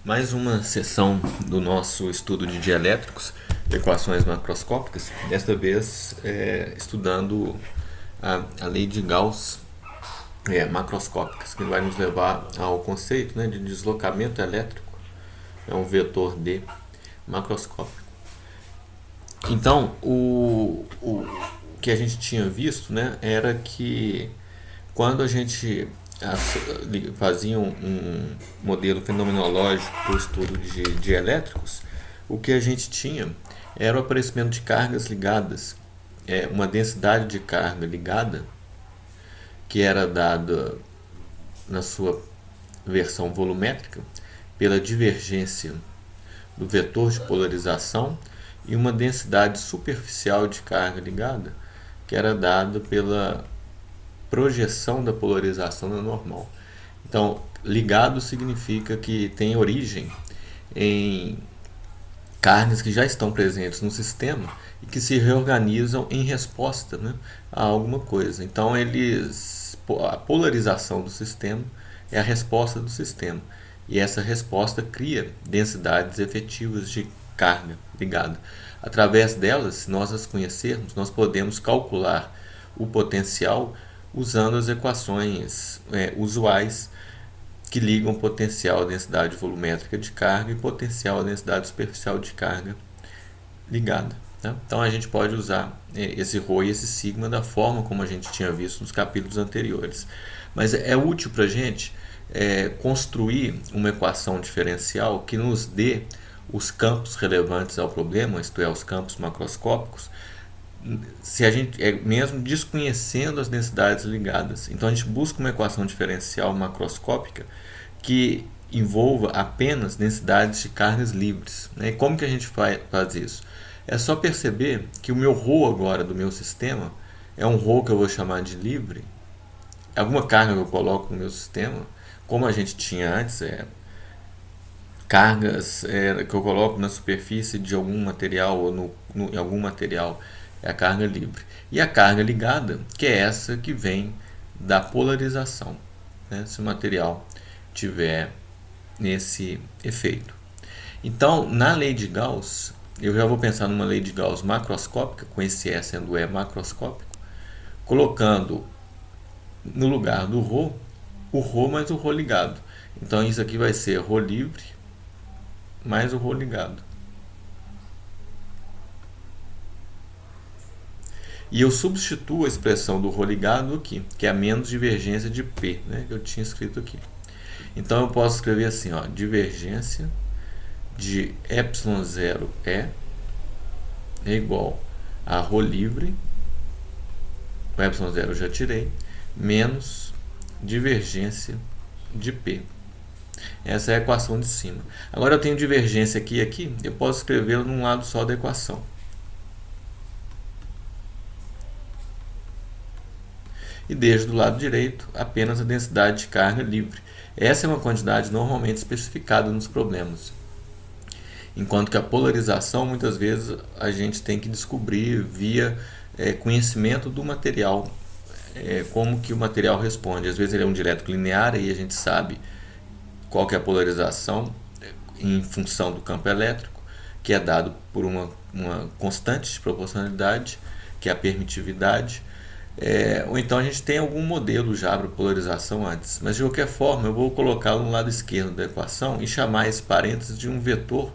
Mais uma sessão do nosso estudo de dielétricos, equações macroscópicas, desta vez estudando a lei de Gauss macroscópicas, que vai nos levar ao conceito, né, de deslocamento elétrico, é um vetor D macroscópico. Então, o que a gente tinha visto, né, era que quando a gente fazia um modelo fenomenológico para o estudo de elétricos, o que a gente tinha era o aparecimento de cargas ligadas, uma densidade de carga ligada, que era dada na sua versão volumétrica pela divergência do vetor de polarização, e uma densidade superficial de carga ligada, que era dada pela projeção da polarização na normal. Então, ligado significa que tem origem em cargas que já estão presentes no sistema e que se reorganizam em resposta, né, a alguma coisa. Então, a polarização do sistema é a resposta do sistema. E essa resposta cria densidades efetivas de carga ligada. Através delas, se nós as conhecermos, nós podemos calcular o potencial usando as equações usuais que ligam potencial à densidade volumétrica de carga e potencial à densidade superficial de carga ligada. Né? Então a gente pode usar esse ρ e esse sigma da forma como a gente tinha visto nos capítulos anteriores. Mas é útil para a gente construir uma equação diferencial que nos dê os campos relevantes ao problema, isto é, os campos macroscópicos, se a gente mesmo desconhecendo as densidades ligadas. Então a gente busca uma equação diferencial macroscópica que envolva apenas densidades de cargas livres. Né? E como que a gente faz isso? É só perceber que o meu ρ agora do meu sistema é um ρ que eu vou chamar de livre. Alguma carga que eu coloco no meu sistema, como a gente tinha antes, cargas que eu coloco na superfície de algum material ou em algum material, é a carga livre. E a carga ligada, que é essa que vem da polarização, né? Se o material tiver nesse efeito. Então, na lei de Gauss, eu já vou pensar numa lei de Gauss macroscópica, com esse E sendo E macroscópico, colocando no lugar do ρ, o ρ mais o ρ ligado. Então, isso aqui vai ser ρ livre mais o ρ ligado. E eu substituo a expressão do ρ ligado aqui, que é a menos divergência de P, né, que eu tinha escrito aqui. Então eu posso escrever assim, ó, divergência de ε0E é igual a ρ livre, o ε0 eu já tirei, menos divergência de P. Essa é a equação de cima. Agora eu tenho divergência aqui e aqui, eu posso escrevê-la num lado só da equação. E deixo do lado direito apenas a densidade de carga livre. Essa é uma quantidade normalmente especificada nos problemas. Enquanto que a polarização, muitas vezes, a gente tem que descobrir via conhecimento do material, como que o material responde. Às vezes ele é um dielétrico linear e a gente sabe qual que é a polarização em função do campo elétrico, que é dado por uma constante de proporcionalidade, que é a permitividade. Ou então a gente tem algum modelo já para polarização antes, mas de qualquer forma eu vou colocá-lo no lado esquerdo da equação e chamar esse parênteses de um vetor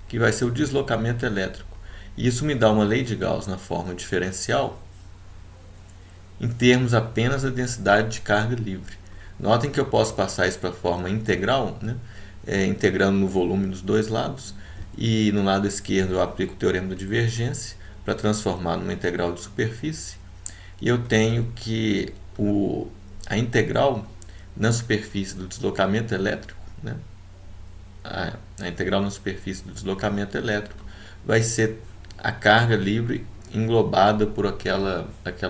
que vai ser o deslocamento elétrico. E isso me dá uma lei de Gauss na forma diferencial em termos apenas da densidade de carga livre. Notem que eu posso passar isso para a forma integral, né? Integrando no volume dos dois lados, e no lado esquerdo eu aplico o teorema da divergência para transformar numa integral de superfície. E eu tenho que a integral na superfície do deslocamento elétrico, né? A integral na superfície do deslocamento elétrico vai ser a carga livre englobada por aquela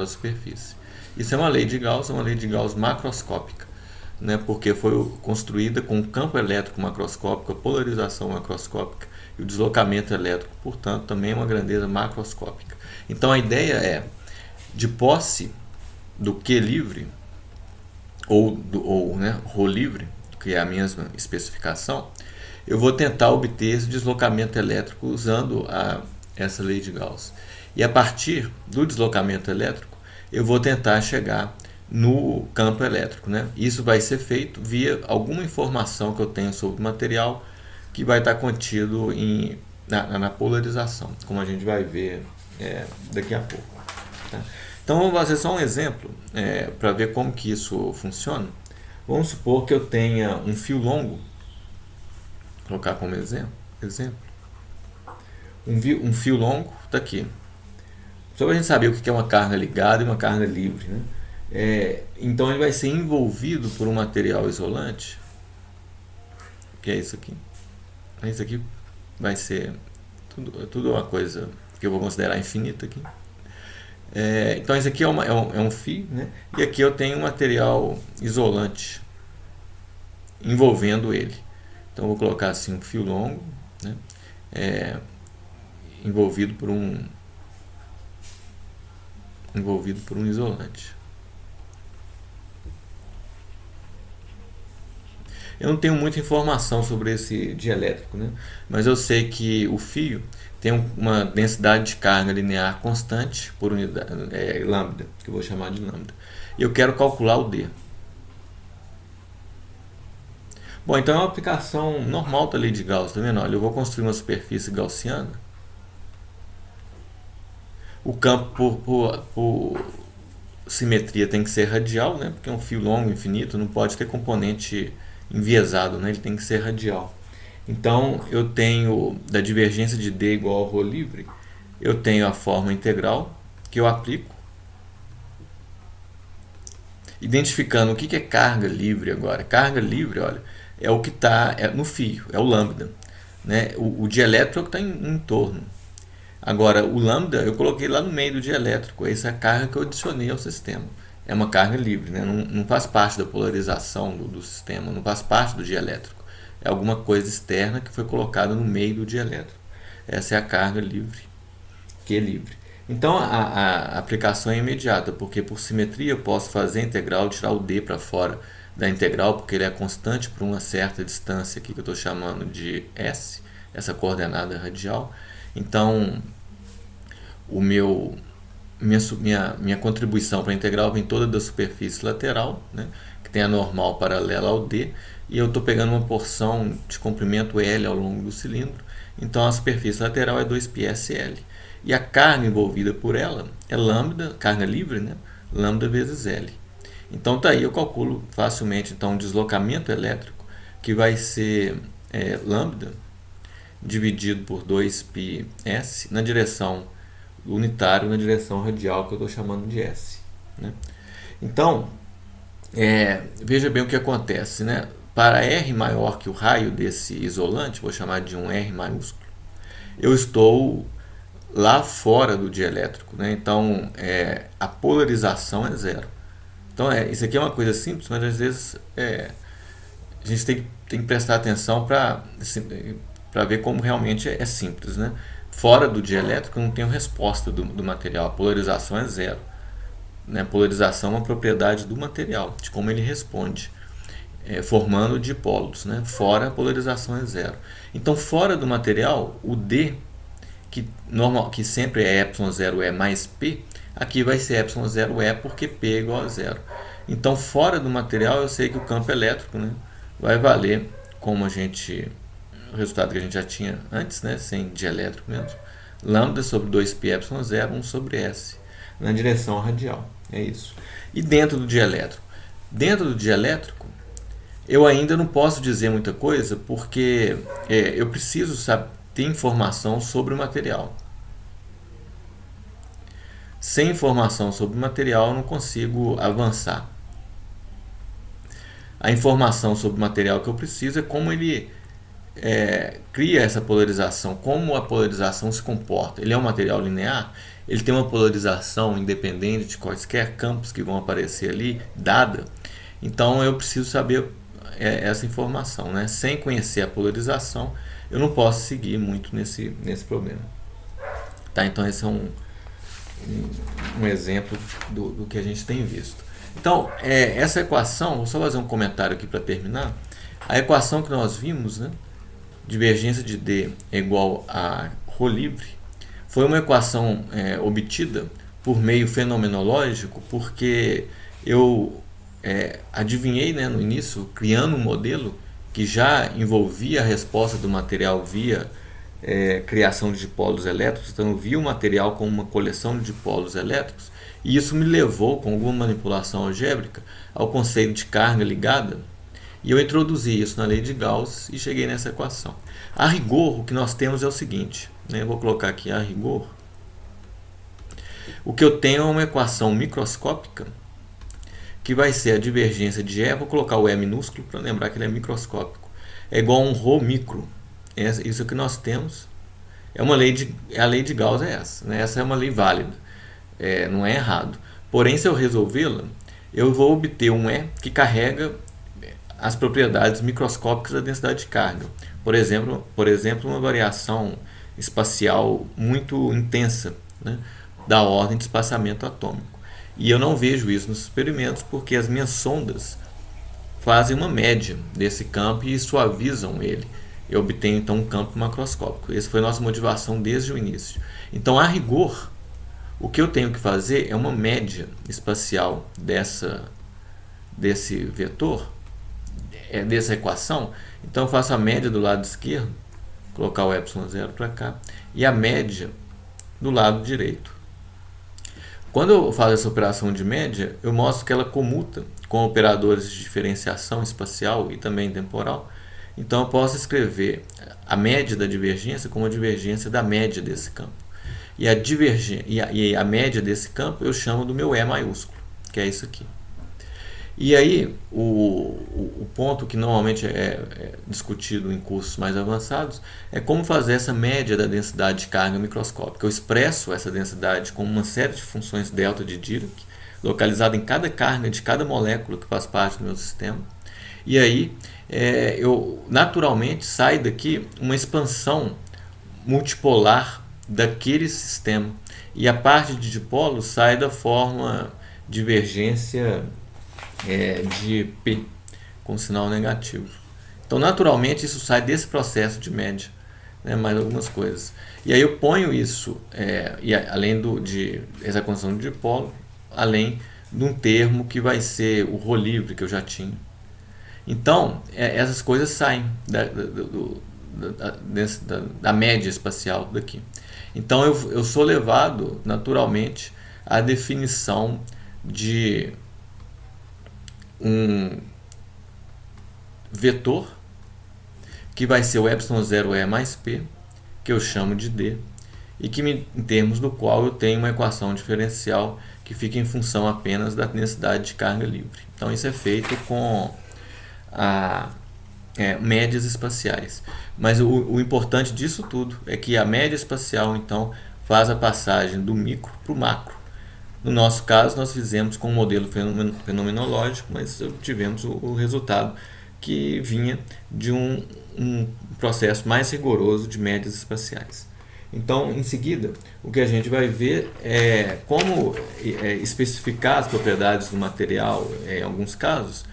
superfície. Isso é uma lei de Gauss macroscópica, né? Porque foi construída com o campo elétrico macroscópico, a polarização macroscópica e o deslocamento elétrico, portanto, também é uma grandeza macroscópica. Então a ideia é, de posse do Q livre, ou né, ρ livre, que é a mesma especificação, eu vou tentar obter esse deslocamento elétrico usando essa lei de Gauss. E a partir do deslocamento elétrico, eu vou tentar chegar no campo elétrico, né? Isso vai ser feito via alguma informação que eu tenho sobre o material que vai estar contido na polarização, como a gente vai ver daqui a pouco. Tá? Então vamos fazer só um exemplo para ver como que isso funciona. Vamos supor que eu tenha um fio longo, vou colocar como exemplo. Um fio longo está aqui. Só para a gente saber o que é uma carga ligada e uma carga livre, né? Então ele vai ser envolvido por um material isolante, que é isso aqui. Isso aqui vai ser tudo uma coisa que eu vou considerar infinita aqui. Então isso aqui é um fio, né? E aqui eu tenho um material isolante envolvendo ele. Então eu vou colocar assim um fio longo, né? Envolvido por um isolante. Eu não tenho muita informação sobre esse dielétrico, né? Mas eu sei que o fio tem uma densidade de carga linear constante por unidade, lambda, que eu vou chamar de lambda. E eu quero calcular o D. Bom, então é uma aplicação normal da lei de Gauss, tá vendo? Olha, eu vou construir uma superfície gaussiana. O campo por simetria tem que ser radial, né? Porque é um fio longo, infinito, não pode ter componente enviesado, né? Ele tem que ser radial. Então eu tenho da divergência de D igual ao ρ livre, eu tenho a forma integral que eu aplico, identificando o que é carga livre agora. Carga livre, olha, é o que está no fio, é o lambda, né? O dielétrico é o que está em torno. Agora, o lambda eu coloquei lá no meio do dielétrico, essa é a carga que eu adicionei ao sistema. É uma carga livre, né? Não faz parte da polarização do sistema, não faz parte do dielétrico. É alguma coisa externa que foi colocada no meio do dielétrico. Essa é a carga livre, que é livre. Então a aplicação é imediata, porque por simetria eu posso fazer a integral, tirar o D para fora da integral, porque ele é constante por uma certa distância aqui que eu estou chamando de S, essa coordenada radial. Então minha contribuição para a integral vem toda da superfície lateral, né, que tem a normal paralela ao D, e eu estou pegando uma porção de comprimento L ao longo do cilindro, então a superfície lateral é 2πsL. E a carga envolvida por ela é lambda, carga livre, né, lambda vezes L. Então tá aí, eu calculo facilmente então, um deslocamento elétrico que vai ser lambda dividido por 2πs na direção unitário, na direção radial que eu estou chamando de S, né? Então, veja bem o que acontece, né? Para R maior que o raio desse isolante, vou chamar de um R maiúsculo, eu estou lá fora do dielétrico, né? Então a polarização é zero. Então isso aqui é uma coisa simples, mas às vezes a gente tem que prestar atenção para ver como realmente é simples, né? Fora do dielétrico eu não tenho resposta do material, a polarização é zero, né? A polarização é uma propriedade do material, de como ele responde, formando dipólos, né? Fora a polarização é zero. Então fora do material, o D, que sempre é ε0e mais P, aqui vai ser ε0e porque P é igual a zero. Então fora do material eu sei que o campo elétrico, né, vai valer como o resultado que a gente já tinha antes, né, sem dielétrico mesmo, lambda sobre 2πε0, 1 sobre S, na direção radial. É isso. E dentro do dielétrico? Dentro do dielétrico, eu ainda não posso dizer muita coisa, porque eu preciso ter informação sobre o material. Sem informação sobre o material, eu não consigo avançar. A informação sobre o material que eu preciso é como ele cria essa polarização, como a polarização se comporta. Ele é um material linear, ele tem uma polarização independente de quaisquer campos que vão aparecer ali, dada. Então eu preciso saber essa informação, né? Sem conhecer a polarização, eu não posso seguir muito nesse problema. Tá? Então esse é um exemplo do que a gente tem visto. Então essa equação, vou só fazer um comentário aqui para terminar. A equação que nós vimos, né, divergência de D é igual a ρ livre, foi uma equação obtida por meio fenomenológico, porque eu adivinhei, né, no início, criando um modelo que já envolvia a resposta do material via criação de dipolos elétricos. Então eu vi o material como uma coleção de dipolos elétricos, e isso me levou, com alguma manipulação algébrica, ao conceito de carga ligada, e eu introduzi isso na lei de Gauss e cheguei nessa equação. A rigor, o que nós temos é o seguinte, né? Eu vou colocar aqui a rigor. O que eu tenho é uma equação microscópica, que vai ser a divergência de E, vou colocar o E minúsculo para lembrar que ele é microscópico, é igual a um ρ micro. Isso que nós temos é uma lei a lei de Gauss é essa, né? Essa é uma lei válida, não é errado. Porém, se eu resolvê-la, eu vou obter um E que carrega as propriedades microscópicas da densidade de carga. Por exemplo, uma variação espacial muito intensa, né, da ordem de espaçamento atômico. E eu não vejo isso nos experimentos, porque as minhas sondas fazem uma média desse campo e suavizam ele. Eu obtenho então um campo macroscópico. Essa foi a nossa motivação desde o início. Então, a rigor, o que eu tenho que fazer é uma média espacial desse vetor, dessa equação. Então eu faço a média do lado esquerdo, colocar o ε0 para cá, e a média do lado direito. Quando eu faço essa operação de média, eu mostro que ela comuta com operadores de diferenciação espacial e também temporal. Então eu posso escrever a média da divergência como a divergência da média desse campo. E a média desse campo eu chamo do meu E maiúsculo, que é isso aqui. E aí, o ponto que normalmente é discutido em cursos mais avançados é como fazer essa média da densidade de carga microscópica. Eu expresso essa densidade com uma série de funções delta de Dirac, localizada em cada carga de cada molécula que faz parte do meu sistema. E aí, eu naturalmente sai daqui uma expansão multipolar daquele sistema. E a parte de dipolos sai da forma divergência de P com sinal negativo. Então, naturalmente, isso sai desse processo de média, né, mais algumas coisas. E aí eu ponho isso, além de essa condição de dipolo, além de um termo que vai ser o ρ livre que eu já tinha. Então, essas coisas saem da média espacial daqui. Então, eu sou levado, naturalmente, à definição de um vetor que vai ser o ε0E mais P, que eu chamo de D, e que em termos do qual eu tenho uma equação diferencial que fica em função apenas da densidade de carga livre. Então isso é feito com médias espaciais. Mas o importante disso tudo é que a média espacial então faz a passagem do micro para o macro. No nosso caso, nós fizemos com um modelo fenomenológico, mas tivemos o resultado que vinha de um processo mais rigoroso de médias espaciais. Então, em seguida, o que a gente vai ver é como especificar as propriedades do material, em alguns casos,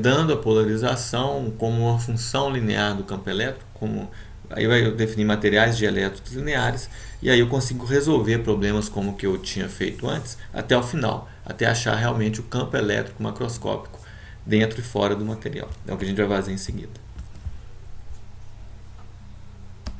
dando a polarização como uma função linear do campo elétrico, aí eu definir materiais dielétricos lineares, e aí eu consigo resolver problemas como o que eu tinha feito antes, até o final, até achar realmente o campo elétrico macroscópico dentro e fora do material. É o que a gente vai fazer em seguida.